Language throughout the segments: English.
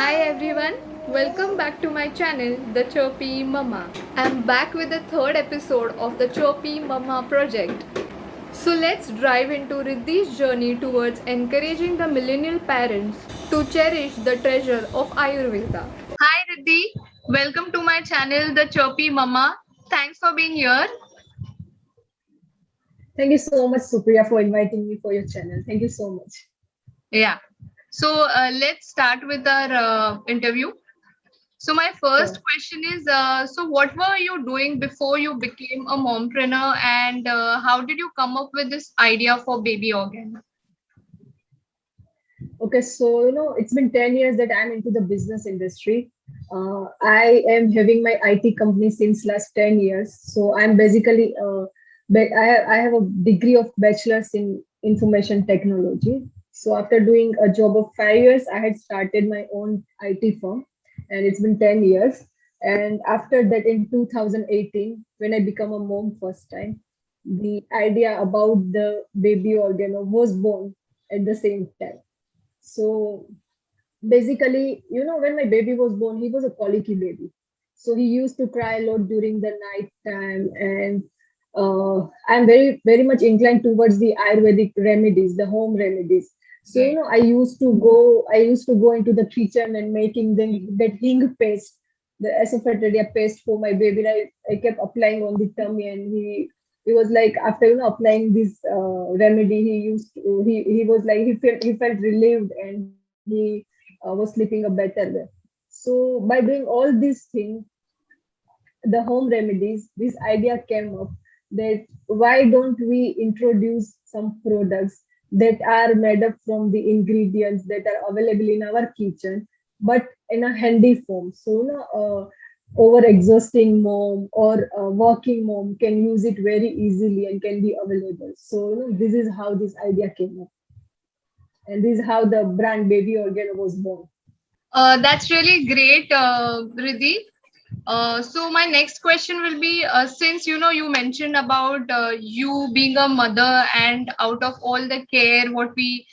Hi everyone, welcome back to my channel, The Chirpy Mumma. I'm back with the third episode of the Chirpy Mumma Project. So let's dive into Riddhi's journey towards encouraging the millennial parents to cherish the treasure of Ayurveda. Hi Riddhi, welcome to my channel, The Chirpy Mumma. Thanks for being here. Thank you so much, Supriya, for inviting me for your channel. Thank you so much. Yeah. So let's start with our interview. So my first Sure. question is, so what were you doing before you became a mompreneur, and how did you come up with this idea for baby organ? Okay, so it's been 10 years that I'm into the business industry. I am having my IT company since last 10 years. So I'm basically, I have a degree of bachelor's in information technology. So after doing a job of 5 years, I had started my own IT firm, and it's been 10 years. And after that, in 2018, when I become a mom first time, the idea about the baby organ was born at the same time. So basically, when my baby was born, he was a colicky baby. So he used to cry a lot during the night time. And I'm very, very much inclined towards the Ayurvedic remedies, the home remedies. So, Right. I used to go into the kitchen and making that hing paste, the asafoetida paste for my baby. I kept applying on the tummy, and he was like, after applying this remedy, he was like, he felt relieved, and he was sleeping a better way. So by doing all these things, the home remedies, this idea came up that why don't we introduce some products that are made up from the ingredients that are available in our kitchen, but in a handy form. So, over exhausting mom or a working mom can use it very easily and can be available. So, this is how this idea came up. And this is how the brand Baby Organo was born. That's really great, Riddhi. So my next question will be, since you mentioned about you being a mother, and out of all the care what we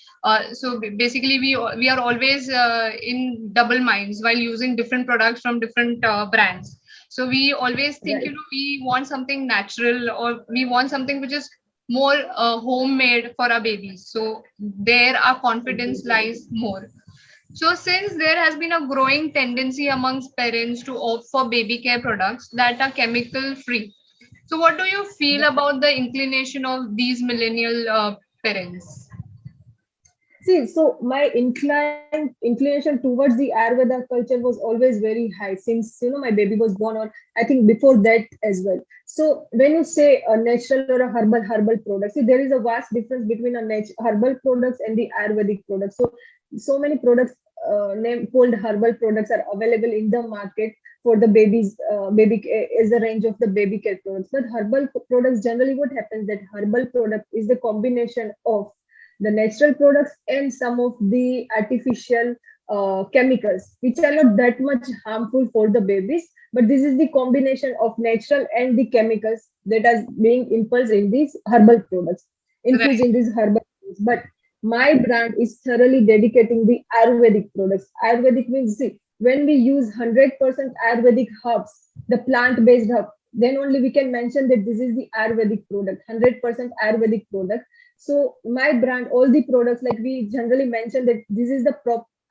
basically we are always in double minds while using different products from different brands. So we always think Right. we want something natural, or we want something which is more homemade for our babies. So there our confidence Exactly. lies more. So, since there has been a growing tendency amongst parents to opt for baby care products that are chemical free, so what do you feel about the inclination of these millennial parents? See, so my inclination towards the Ayurveda culture was always very high since my baby was born, or I think before that as well. So when you say a natural or a herbal product, see, there is a vast difference between a herbal products and the Ayurvedic products. So many products named called herbal products are available in the market for the babies. Is the range of the baby care products, but herbal products, generally what happens, that herbal product is the combination of the natural products and some of the artificial chemicals, which are not that much harmful for the babies. But this is the combination of natural and the chemicals that are being imposed in these herbal products, infused Right. in these herbal products. But my brand is thoroughly dedicating the Ayurvedic products. Ayurvedic means, see, when we use 100% Ayurvedic herbs, the plant-based herb, then only we can mention that this is the Ayurvedic product, 100% Ayurvedic product. So my brand, all the products, like we generally mention that this is the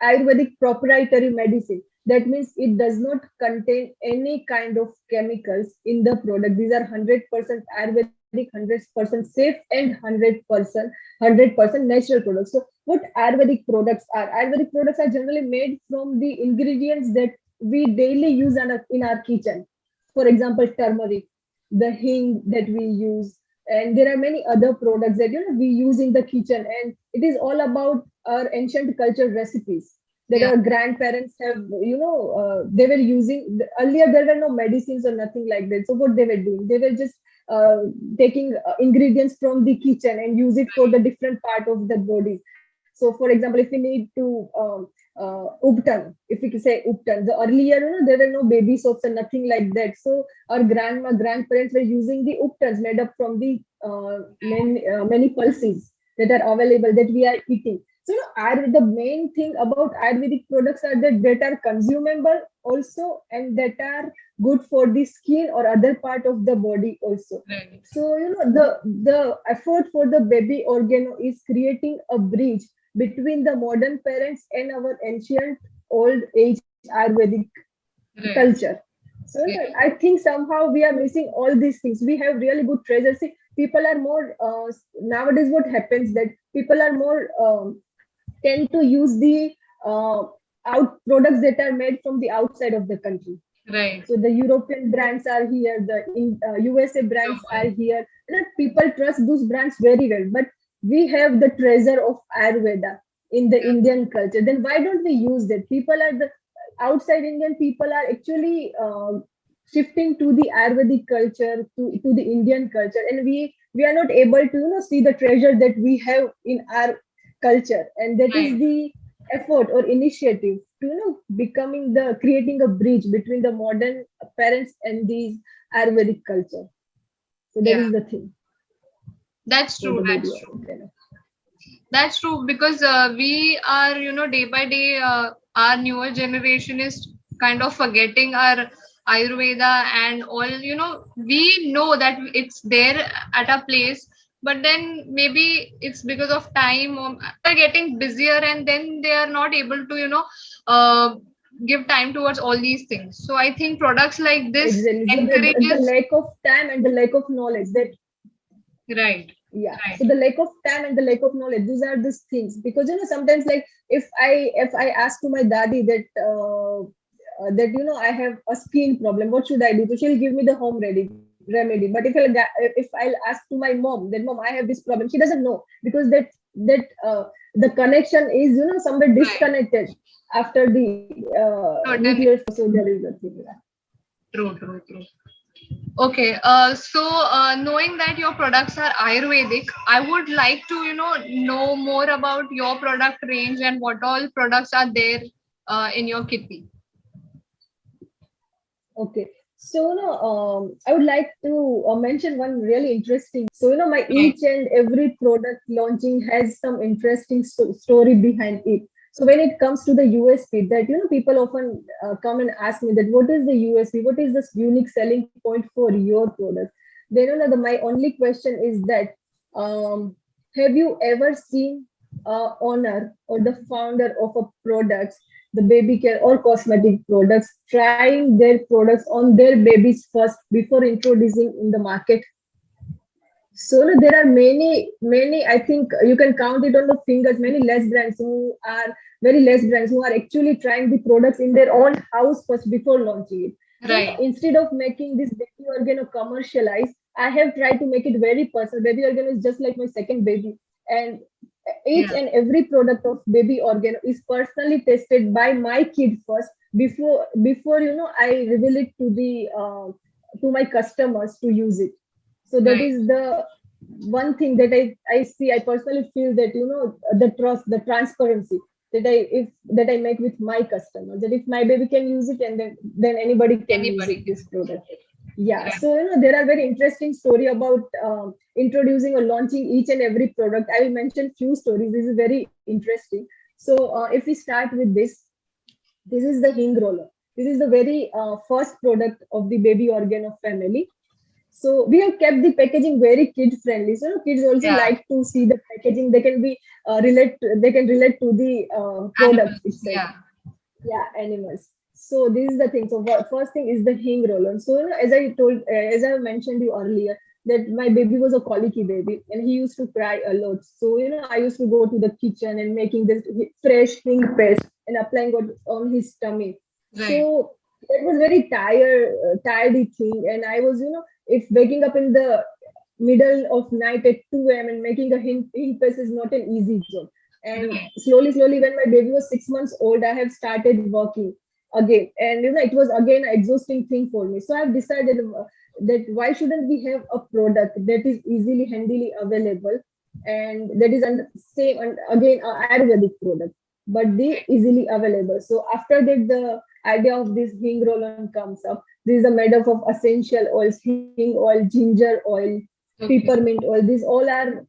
Ayurvedic proprietary medicine. That means it does not contain any kind of chemicals in the product. These are 100% Ayurvedic, 100% safe, and 100% natural products. So what Ayurvedic products are? Ayurvedic products are generally made from the ingredients that we daily use in our kitchen. For example, turmeric, the hing that we use, and there are many other products that we use in the kitchen, and it is all about our ancient culture recipes that Yeah. our grandparents have, they were using earlier. There were no medicines or nothing like that. So what they were doing, they were just taking ingredients from the kitchen and use it for the different part of the body. So for example, if we need to uptan, if we say uptan, the earlier, there were no baby soaps and nothing like that. So our grandparents were using the uptans made up from the many pulses that are available that we are eating. So the main thing about Ayurvedic products are that are consumable also, and that are good for the skin or other part of the body also. Right. So the effort for the baby organo is creating a bridge between the modern parents and our ancient old age Ayurvedic Right. culture. So Right. I think somehow we are missing all these things. We have really good treasures. See, people are more nowadays. What happens that people are more tend to use the uh, out products that are made from the outside of the country. Right. So the European brands are here, USA brands are Global. here. People trust those brands very well. But we have the treasure of Ayurveda in the Yeah. Indian culture. Then why don't we use that? People are the outside Indian people are actually shifting to the Ayurvedic culture, to the Indian culture, and we are not able to see the treasure that we have in our culture, and that is Right. the effort or initiative to becoming the creating a bridge between the modern parents and these Ayurvedic culture. So that Yeah. is the thing That's for true. the baby That's true. organ. That's true because we are, day by day, our newer generation is kind of forgetting our Ayurveda and all. We know that it's there at a place, but then maybe it's because of time or they're getting busier and then they are not able to, uh, give time towards all these things. So I think products like this Exactly. So the encourages. lack of time and the lack of knowledge that Right. yeah. Right. So the lack of time and the lack of knowledge, these are these things. Because sometimes like if I ask to my daddy that I have a skin problem, what should I do? So she'll give me the home remedy. But if I'll ask to my mom, then mom, I have this problem, she doesn't know, because that the connection is somewhere Right. disconnected after the nuclear. Certain. So there is a thing. True. True. True. Okay, so knowing that your products are Ayurvedic, I would like to, know more about your product range and what all products are there in your kitty. Okay. So, I would like to mention one really interesting. So, my Right, each and every product launching has some interesting story behind it. So, when it comes to the USP, that people often come and ask me that what is the USP? What is this unique selling point for your product? Then, my only question is that have you ever seen owner or the founder of a product, the baby care or cosmetic products, trying their products on their babies first before introducing in the market? So no, there are many. I think you can count it on the fingers. Many less brands who are very less brands who are actually trying the products in their own house first before launching it. So right, instead of making this baby organo commercialized, I have tried to make it very personal. Baby organo is just like my second baby, and each yeah, and every product of baby organo is personally tested by my kid first before I reveal it to my customers to use it. So that right, is the one thing that I see. I personally feel that the trust, the transparency that I make with my customers, that if my baby can use it, and then anybody can use it, anybody this can. product. Yeah. Right, So there are very interesting story about introducing or launching each and every product. I will mention few stories. This is very interesting. So if we start with this is the hing roller. This is the very first product of the baby organo family. So we have kept the packaging very kid friendly. So kids also yeah, like to see the packaging. They can be they can relate to the product animals, itself. yeah, Yeah, animals. So this is the thing. So first thing is the hing roller. So as I mentioned you earlier, that my baby was a colicky baby and he used to cry a lot. So I used to go to the kitchen and making this fresh hing paste and applying it on his tummy. right, So that was very tidy thing, and I was if waking up in the middle of night at 2 a.m. and making a hing paste is not an easy job. And right, slowly, when my baby was 6 months old, I have started working again, and it was again an exhausting thing for me. So I've decided that why shouldn't we have a product that is easily handily available, and that is under same, and again Ayurvedic product, but they easily available. So after that, the idea of this hing roll on comes up. This is a made up of essential oils, hing oil, ginger oil, Okay. peppermint oil. These all the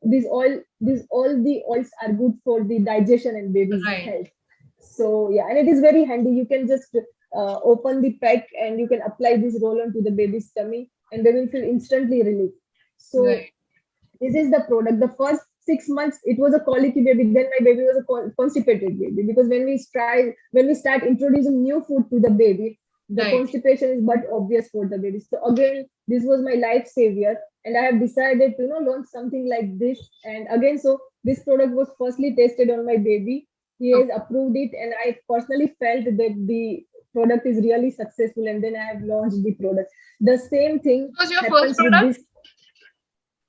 oils are good for the digestion and baby's Right. health. So yeah, and it is very handy. You can just open the pack and you can apply this roll on to the baby's tummy, and they will feel instantly relief. So Right. this is the product. The first 6 months it was a colicky baby. Then my baby was a constipated baby, because when we start introducing new food to the baby, the Right. constipation is but obvious for the baby. So again, this was my life savior, and I have decided to launch something like this. And again, so this product was firstly tested on my baby. He has Okay. approved it, and I personally felt that the product is really successful, and then I have launched the product. The same thing This was your first happens with product? this,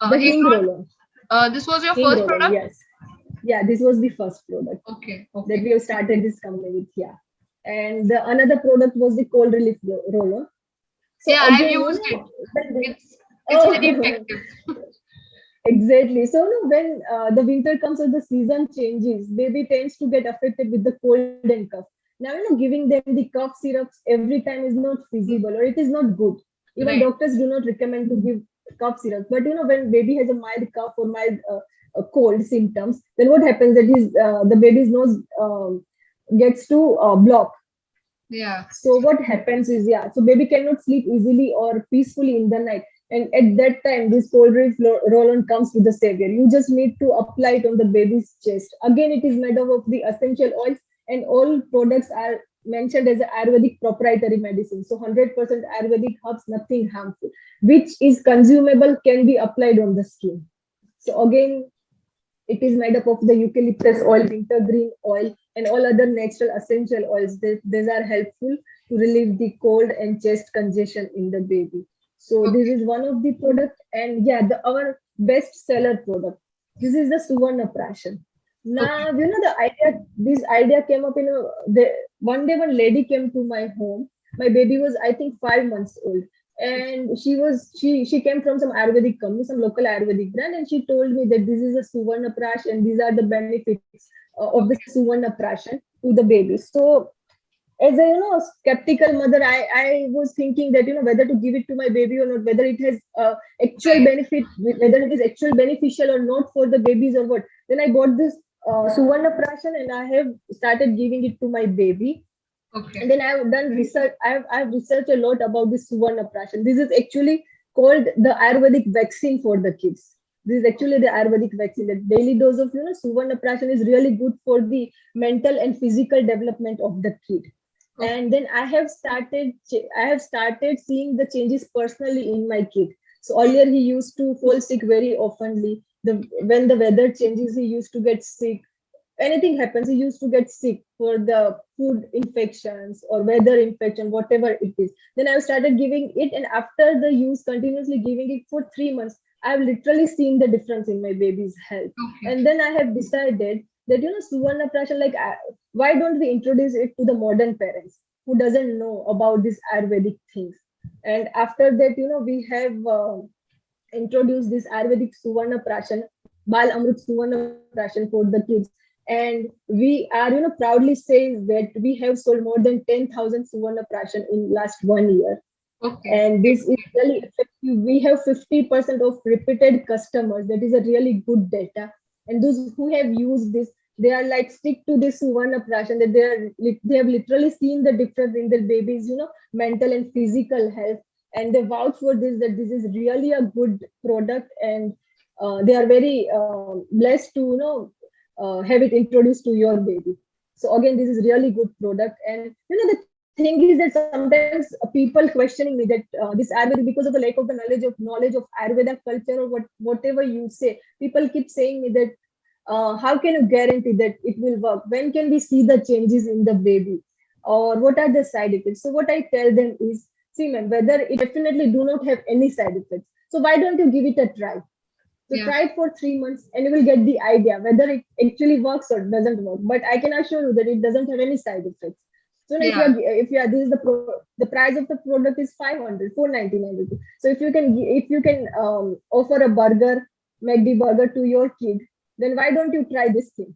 the He hing told roll-on. this was your Hing first roll-on, product? yes. Yeah, this was the first product Okay. that Okay. we have started this company with. Yeah. And the another product was the cold relief roller. So Yeah, I've again, used it. It's very oh, effective. exactly. So when the winter comes or the season changes, baby tends to get affected with the cold and cough. Now, giving them the cough syrups every time is not feasible, or it is not good. Even Right. doctors do not recommend to give cough syrups. But when baby has a mild cough or mild cold symptoms, then what happens that is the baby's nose gets to block. Yeah. So what happens is, yeah, so baby cannot sleep easily or peacefully in the night. And at that time, this cold relief roll-on comes with the savior. You just need to apply it on the baby's chest. Again, it is made up of the essential oils, and all products are mentioned as a Ayurvedic proprietary medicine. So 100% Ayurvedic herbs, nothing harmful, which is consumable, can be applied on the skin. So again, it is made up of the eucalyptus oil, wintergreen oil, and all other natural essential oils. These are helpful to relieve the cold and chest congestion in the baby. So this Okay. is one of the product, and yeah, our best seller product. This is the Suvarna Prashan. Okay. Now the idea. This idea came up one day. One lady came to my home. My baby was, I think, 5 months old, and she came from some Ayurvedic company, some local Ayurvedic brand, and she told me that this is a Suvarna Prash and these are the benefits of the Okay. Suvarna Prashan to the baby. So as a skeptical mother, I was thinking that whether to give it to my baby or not, whether it has actual Right. benefit, whether it is actual beneficial or not for the babies or what. Then I bought this Suvarna Prashan and I have started giving it to my baby. And Okay. then I've done research. I've researched a lot about this Suvarna Prashan. This is actually called the Ayurvedic vaccine for the kids. This is actually the Ayurvedic vaccine. The daily dose of Suvarna Prashan is really good for the mental and physical development of the kid. Okay. And then I have started seeing the changes personally in my kid. So earlier he used to fall sick very oftenly. When the weather changes, he used to get sick. Anything happens, he used to get sick for the food infections or weather infection, whatever it is. Then I started giving it, and after the use, continuously giving it for 3 months, I've literally seen the difference in my baby's health. Okay. And then I have decided that Suvarna Prashan, like, why don't we introduce it to the modern parents who doesn't know about these Ayurvedic things? And after that, we have introduced this Ayurvedic Suvarna Prashan, Bal Amrut Suvarna Prashan for the kids. And we are, proudly saying that we have sold more than 10,000 Suvarna Prashan in last 1 year. Okay. And this is really effective. We have 50% of repeated customers. That is a really good data. And those who have used this, they are like stick to this Suvarna Prashan, that they have literally seen the difference in their babies, mental and physical health. And they vouch for this, that this is really a good product, and they are very blessed to have it introduced to your baby. So again, this is really good product. And the thing is that sometimes people questioning me that this Ayurveda, because of the lack of the knowledge of Ayurveda culture, or whatever you say, people keep saying me that how can you guarantee that it will work? When can we see the changes in the baby? Or what are the side effects? So what I tell them is, see, ma'am, whether it definitely do not have any side effects. So why don't you give it a try? So Yeah. try it for 3 months and you will get the idea whether it actually works or doesn't work. But I can assure you that it doesn't have any side effects. So if Yeah. you are this is the price of the product is 500, 499 rupees. So if you can offer a burger, McD burger to your kid, then why don't you try this thing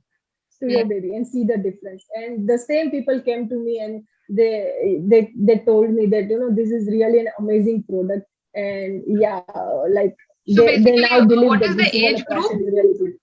to Yeah. your baby and see the difference? And the same people came to me and they told me that this is really an amazing product. And yeah, like So They basically, now believe what that is the the Suvarna age group? Prasan is really good.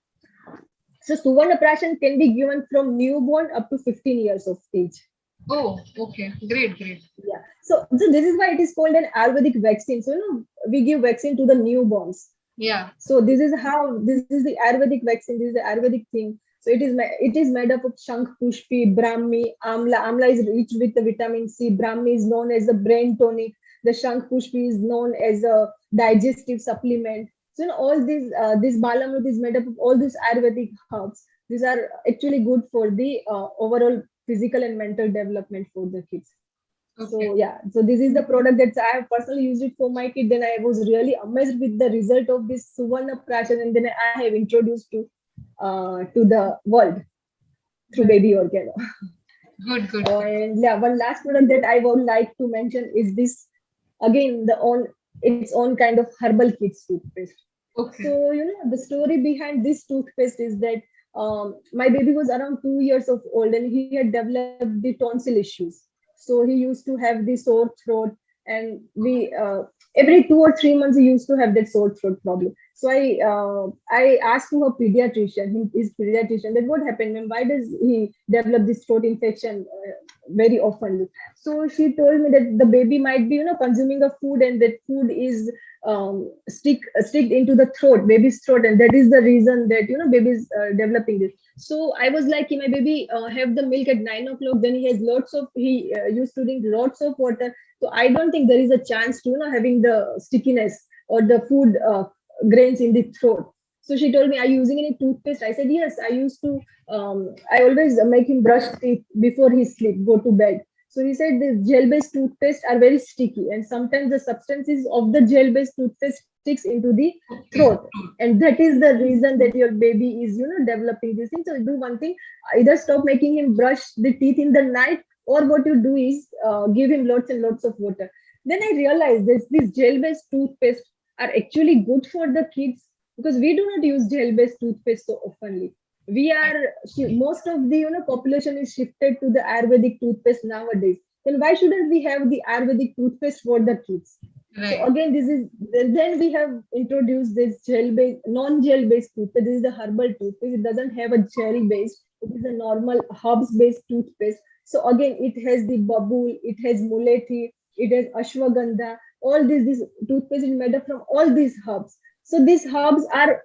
So Suvarna Prasan can be given from newborn up to 15 years of age. Oh, okay, great, great. Yeah. So this is why it is called an Ayurvedic vaccine. So we give vaccine to the newborns. Yeah, So this is the Ayurvedic vaccine. This is the Ayurvedic thing. So it is made up of Shankh Pushpi, Brahmi, Amla. Amla is rich with the vitamin C. Brahmi is known as the brain tonic. The Shankh Pushpi is known as a digestive supplement. So all these this Balamut is made up of all these Ayurvedic herbs. These are actually good for the overall physical and mental development for the kids. okay. So yeah, so this is the product that I have personally used it for my kid. Then I was really amazed with the result of this Suvarna Prashan, and then I have introduced to the world through Right. Baby Organo. Good, good, good. And yeah, one last product that I would like to mention is this again the own its own kind of herbal kids toothpaste. Okay. So the story behind this toothpaste is that my baby was around 2 years of old and he had developed the tonsil issues. So he used to have the sore throat, and we every 2 or 3 months he used to have that sore throat problem. So I asked to her pediatrician, his pediatrician, that what happened, and why does he develop this throat infection very often? So she told me that the baby might be consuming a food, and that food is stick into the throat, baby's throat, and that is the reason that baby's developing this. So I was like, my baby have the milk at 9 o'clock, then he has he used to drink lots of water. So I don't think there is a chance to having the stickiness or the food grains in the throat. So she told me, are you using any toothpaste? I said yes, I used to. I always make him brush teeth before he sleep, go to bed. So he said the gel-based toothpaste are very sticky, and sometimes the substances of the gel-based toothpaste sticks into the Okay. throat, and that is the reason that your baby is developing this thing. So do one thing: either stop making him brush the teeth in the night, or what you do is give him lots and lots of water. Then I realized this these gel-based toothpaste are actually good for the kids, because we do not use gel-based toothpaste so oftenly. We are Most of the population is shifted to the Ayurvedic toothpaste nowadays. Then why shouldn't we have the Ayurvedic toothpaste for the kids? So Right. again, this is then we have introduced this gel-based, non-gel-based toothpaste. This is the herbal toothpaste. It doesn't have a gel-based. It is a normal herbs-based toothpaste. So again, it has the babul, it has mulethi, it has ashwagandha. All this toothpaste is made up from all these herbs. So these herbs are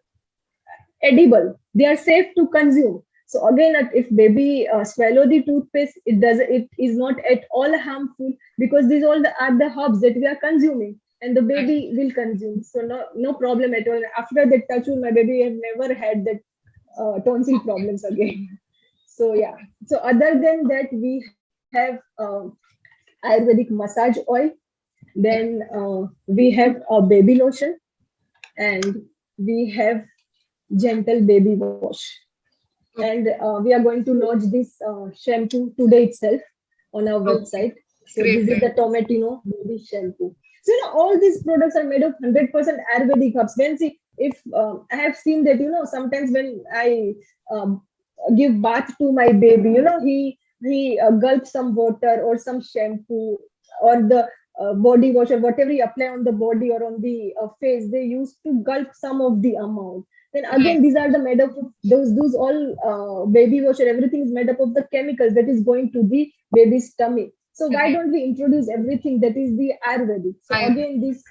edible, they are safe to consume. So again, if baby swallow the toothpaste, it is not at all harmful, because these all are the herbs that we are consuming, and the Right. baby will consume. So no problem at all. After that touch with my baby, I have never had that tonsil Okay. problems again. So yeah, so other than that, we have Ayurvedic massage oil. Yeah. Then we have a baby lotion, and we have gentle baby wash. And Okay. we are going to launch this shampoo today itself on our Okay. website. So Great, this is the great. Tomatino baby shampoo. So all these products are made of 100% Ayurvedic herbs. When see, if I have seen that sometimes when I um, give bath to my baby, he gulps some water or some shampoo or the body wash or whatever you apply on the body or on the face. They used to gulp some of the amount. Then Right. again, these are the made up of those all baby wash or everything is made up of the chemicals that is going to the baby's tummy. So why Right. don't we introduce everything that is the Ayurvedic? So Ayurveda. again, this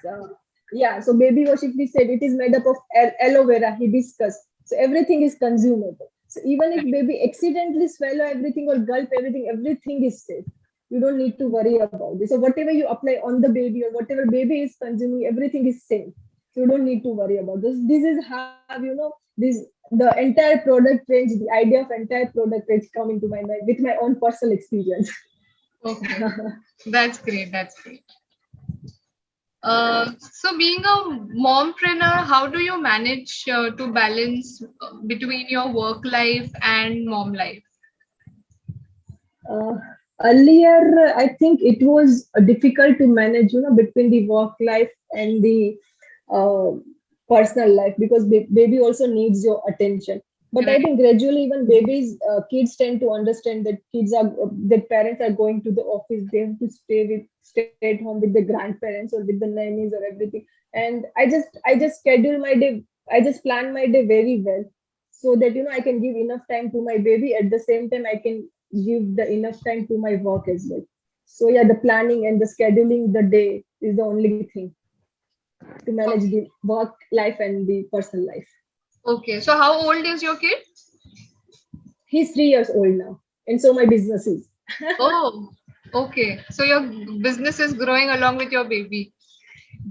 yeah. So baby wash, if we said, it is made up of aloe vera, hibiscus. So everything is consumable. So even if Right. baby accidentally swallow everything or gulp everything, everything is safe. You don't need to worry about this. So whatever you apply on the baby or whatever baby is consuming, everything is safe. So you don't need to worry about this. This is how this the entire product range, the idea of entire product range come into my mind with my own personal experience. Okay. That's great. That's great. So being a mompreneur, how do you manage to balance between your work life and mom life? Uh, Earlier, I think it was difficult to manage, between the work life and the uh, personal life, because baby also needs your attention. But I Right. think gradually even babies, kids tend to understand that that parents are going to the office. They have to stay at home with the grandparents or with the nannies or everything. And I just schedule my day. I just plan my day very well, so that I can give enough time to my baby. At the same time, I can give the enough time to my work as well. So yeah, the planning and the scheduling the day is the only thing to manage Okay. the work life and the personal life. Okay. So how old is your kid? He's 3 years old now, and so my business is. Oh, okay. So your business is growing along with your baby.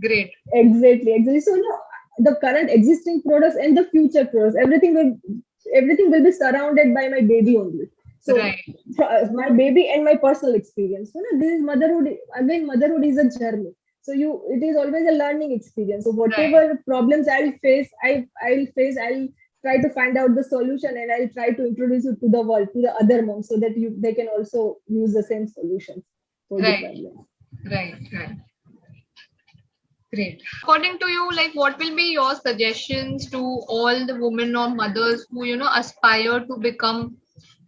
Great. Exactly. So no, the current existing products and the future products, everything will be surrounded by my baby only. So Right. my baby and my personal experience. So no, this is motherhood. Again, motherhood is a journey. So it is always a learning experience. So Right. whatever problems I'll face, I'll try to find out the solution, and I'll try to introduce it to the world, to the other moms, so that they can also use the same solutions for the Right. problem. Right. Right. Great. According to you, like what will be your suggestions to all the women or mothers who, aspire to become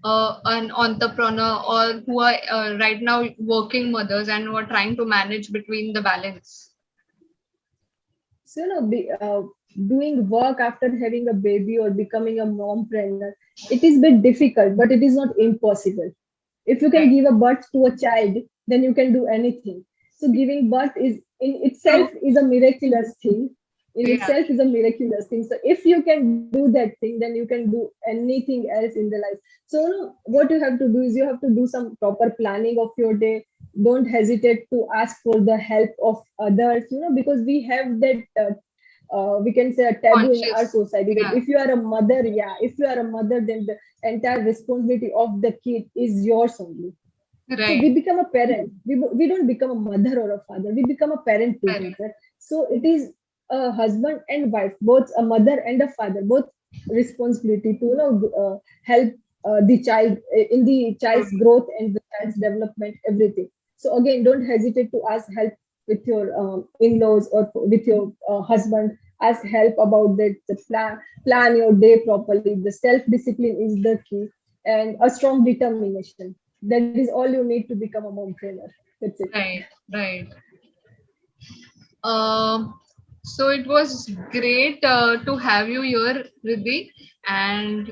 an entrepreneur or who are right now working mothers and who are trying to manage between the balance? So, doing work after having a baby or becoming a mompreneur, it is a bit difficult, but it is not impossible. If you can Right. give a birth to a child, then you can do anything. So giving birth is in itself True. is a miraculous thing. In Yeah. itself is a miraculous thing. So if you can do that thing, then you can do anything else in the life. So what you have to do is you have to do some proper planning of your day. Don't hesitate to ask for the help of others, because we have that we can say a taboo in our Conscious. society that Yeah. if you are a mother, if you are a mother, then the entire responsibility of the kid is yours only. So we Right. become a parent. We don't become a mother or a father. We become a parent Correct. together. So it is a husband and wife, both a mother and a father, both responsibility to help the child in the child's True. growth and the child's development, everything. So again, don't hesitate to ask help with your in-laws or with your husband. Ask help about that. The plan your day properly. The self-discipline is the key, and a strong determination. That is all you need to become a mompreneur. That's it. Right. Right. Um, so it was great to have you here, Riddhi, and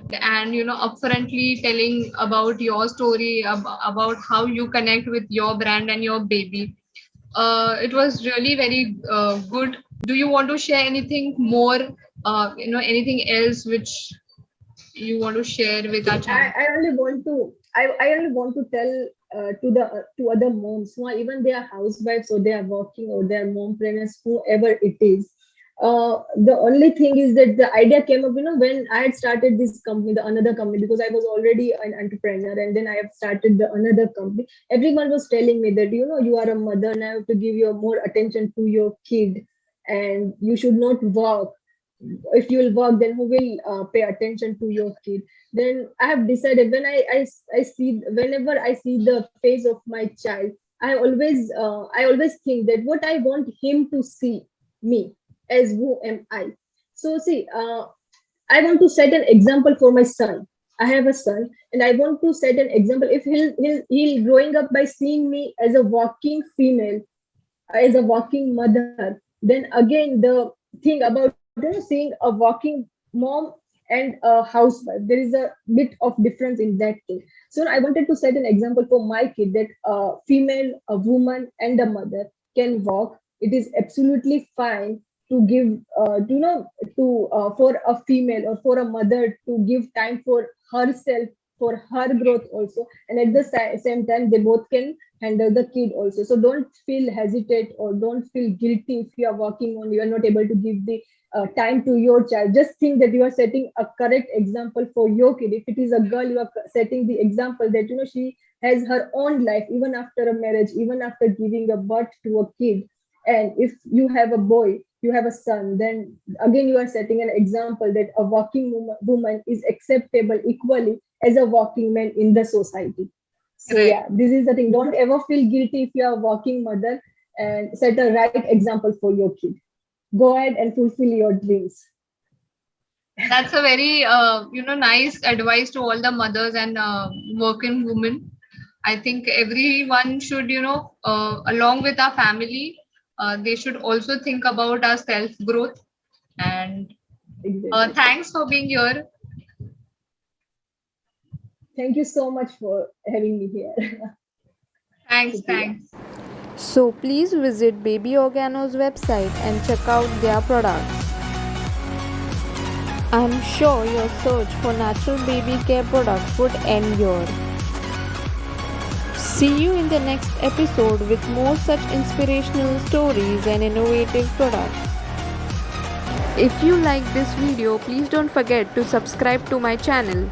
upfrontly telling about your story about how you connect with your brand and your baby. It was really very good. Do you want to share anything more? Anything else which you want to share with our See, channel? I only want to tell to other moms who are even they are housewives or they are working or they are mompreneurs, whoever it is. The only thing is that the idea came up, when I had started this company, the another company, because I was already an entrepreneur, and then I have started the another company. Everyone was telling me that you are a mother and I have to give you more attention to your kid, and you should not work. If you will work, then who will pay attention to your kid? Then I have decided, when I see, whenever I see the face of my child, I always think that what I want him to see me as who am I. So see, I want to set an example for my son. I have a son, and I want to set an example. If he'll growing up by seeing me as a working female, as a working mother, then again the thing about seeing a working mom and a housewife, there is a bit of difference in that thing. So I wanted to set an example for my kid that a female, a woman, and a mother can work. It is absolutely fine to give to for a female or for a mother to give time for herself, for her growth also, and at the same time they both can handle the kid also. So don't feel hesitate or don't feel guilty if you are working on, you are not able to give the time to your child. Just think that you are setting a correct example for your kid. If it is a girl, you are setting the example that she has her own life even after a marriage, even after giving a birth to a kid. And if you have a boy, you have a son, then again you are setting an example that a working woman is acceptable equally as a working man in the society. So Right. yeah, this is the thing. Don't ever feel guilty if you are a working mother, and set a right example for your kid. Go ahead and fulfill your dreams. That's a very nice advice to all the mothers and working women. I think everyone should, along with our family, they should also think about our self growth. And Exactly. thanks for being here. Thank you so much for having me here, Thanks, Supriya. thanks. So please visit Baby Organo's website and check out their products. I'm sure your search for natural baby care products would end here. See you in the next episode with more such inspirational stories and innovative products. If you like this video, please don't forget to subscribe to my channel.